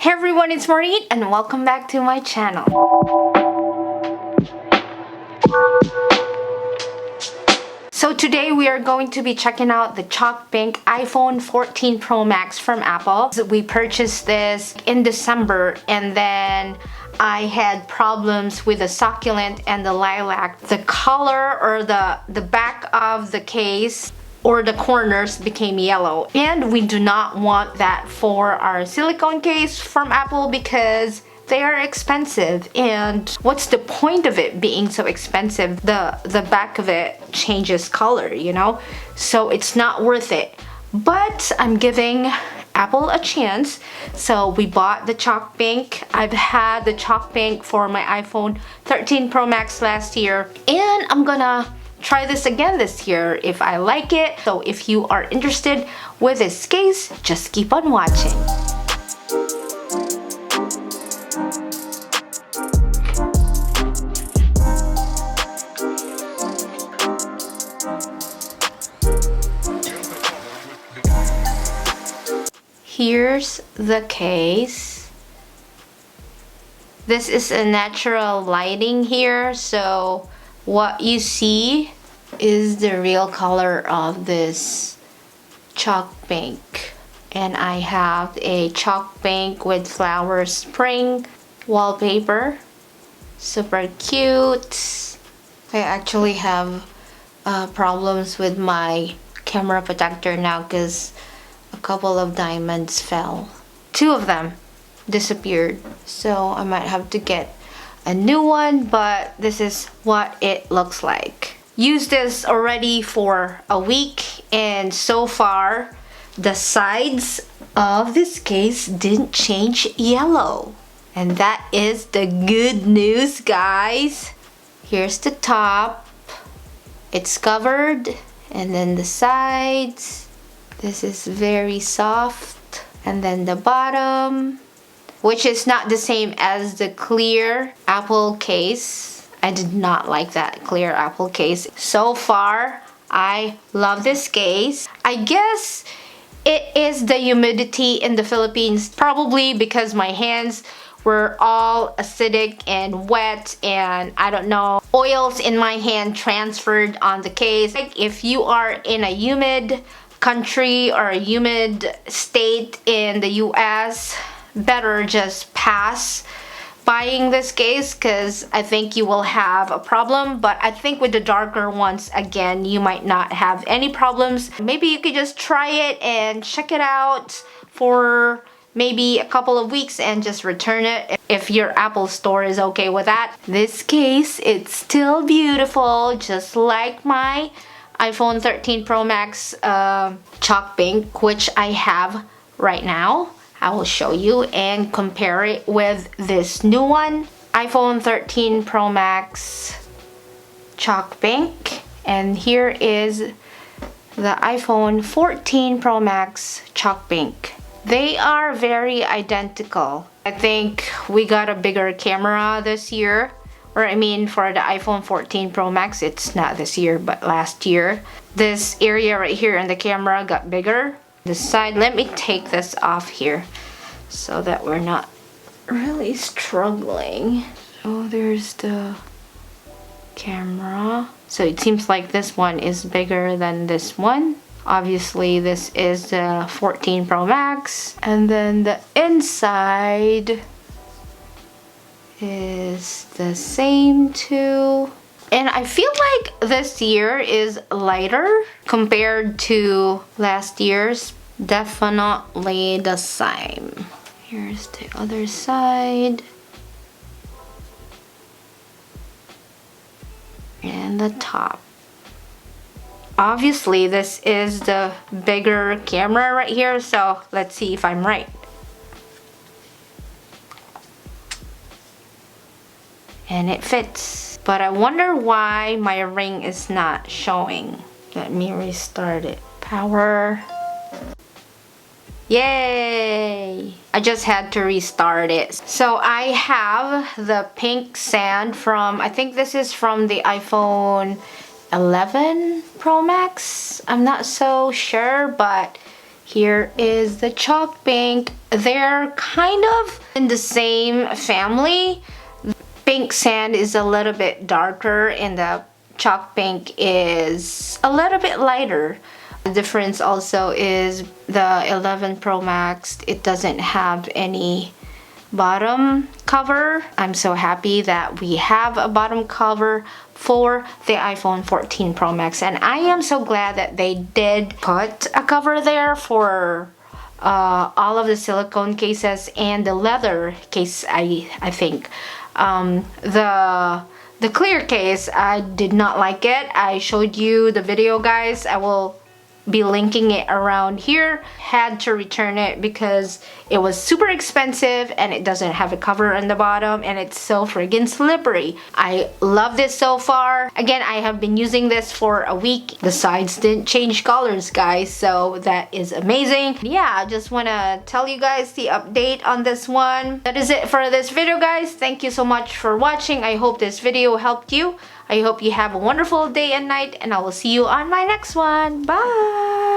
Hey everyone, it's Maureen and welcome back to my channel. So today we are going to be checking out the chalk pink iPhone 14 Pro Max from Apple. We purchased this in December and then I had problems with the succulent and the lilac. The color or the back of the case or the corners became yellow, and we do not want that for our silicone case from Apple because they are expensive, and what's the point of it being so expensive? The back of it changes color, you know, so it's not worth it. But I'm giving Apple a chance, so we bought the chalk pink. I've had the chalk pink for my iPhone 13 Pro Max last year, and I'm gonna try this again this year if I like it. So if you are interested with this case, just keep on watching. Here's the case. This is a natural lighting here, so what you see is the real color of this chalk pink. And I have a chalk pink with flower spring wallpaper. Super cute. I actually have problems with my camera protector now because a couple of diamonds fell. Two of them disappeared, so I might have to get a new one, but this is what it looks like. Used this already for a week, and so far the sides of this case didn't change yellow, and that is the good news, guys. Here's the top, it's covered, and then the sides, this is very soft, and then the bottom, which is not the same as the clear Apple case. I did not like that clear Apple case. So far, I love this case. I guess it is the humidity in the Philippines, probably because my hands were all acidic and wet, and I don't know, oils in my hand transferred on the case. Like if you are in a humid country or a humid state in the US, better just pass buying this case because I think you will have a problem. But I think with the darker ones, again, you might not have any problems. Maybe you could just try it and check it out for maybe a couple of weeks and just return it if your Apple store is okay with that. This case, it's still beautiful, just like my iPhone 13 Pro Max chalk pink, which I have right now. I will show you and compare it with this new one, iPhone 13 Pro Max chalk pink, and here is the iPhone 14 Pro Max chalk pink. They are very identical. I think we got a bigger camera this year, or I mean for the iPhone 14 Pro Max, it's not this year but last year. This area right here in the camera got bigger. This side, let me take this off here so that we're not really struggling. So there's the camera. So it seems like this one is bigger than this one. Obviously this is the 14 Pro Max, and then the inside is the same too. And I feel like this year is lighter compared to last year's. Definitely the same. Here's the other side. And the top. Obviously this is the bigger camera right here, so let's see if I'm right. And it fits. But I wonder why my ring is not showing. Let me restart it. Power. Yay! I just had to restart it. So I have the pink sand from, I think this is from the iPhone 11 Pro Max. I'm not so sure, but Here is the chalk pink. They're kind of in the same family. Pink sand is a little bit darker and the chalk pink is a little bit lighter. The difference also is the 11 Pro Max, it doesn't have any bottom cover. I'm so happy that we have a bottom cover for the iPhone 14 Pro Max, and I am so glad that they did put a cover there for all of the silicone cases and the leather case. I think the clear case, I did not like it. I showed you the video, guys. I will be linking it around here. Had to return it because it was super expensive and it doesn't have a cover on the bottom and it's so friggin' slippery. I love this so far. Again, I have been using this for a week. The sides didn't change colors, guys, so that is amazing. Yeah, I just want to tell you guys the update on this one. That is it for this video, guys. Thank you so much for watching. I hope this video helped you. I hope you have a wonderful day and night, and I will see you on my next one. Bye!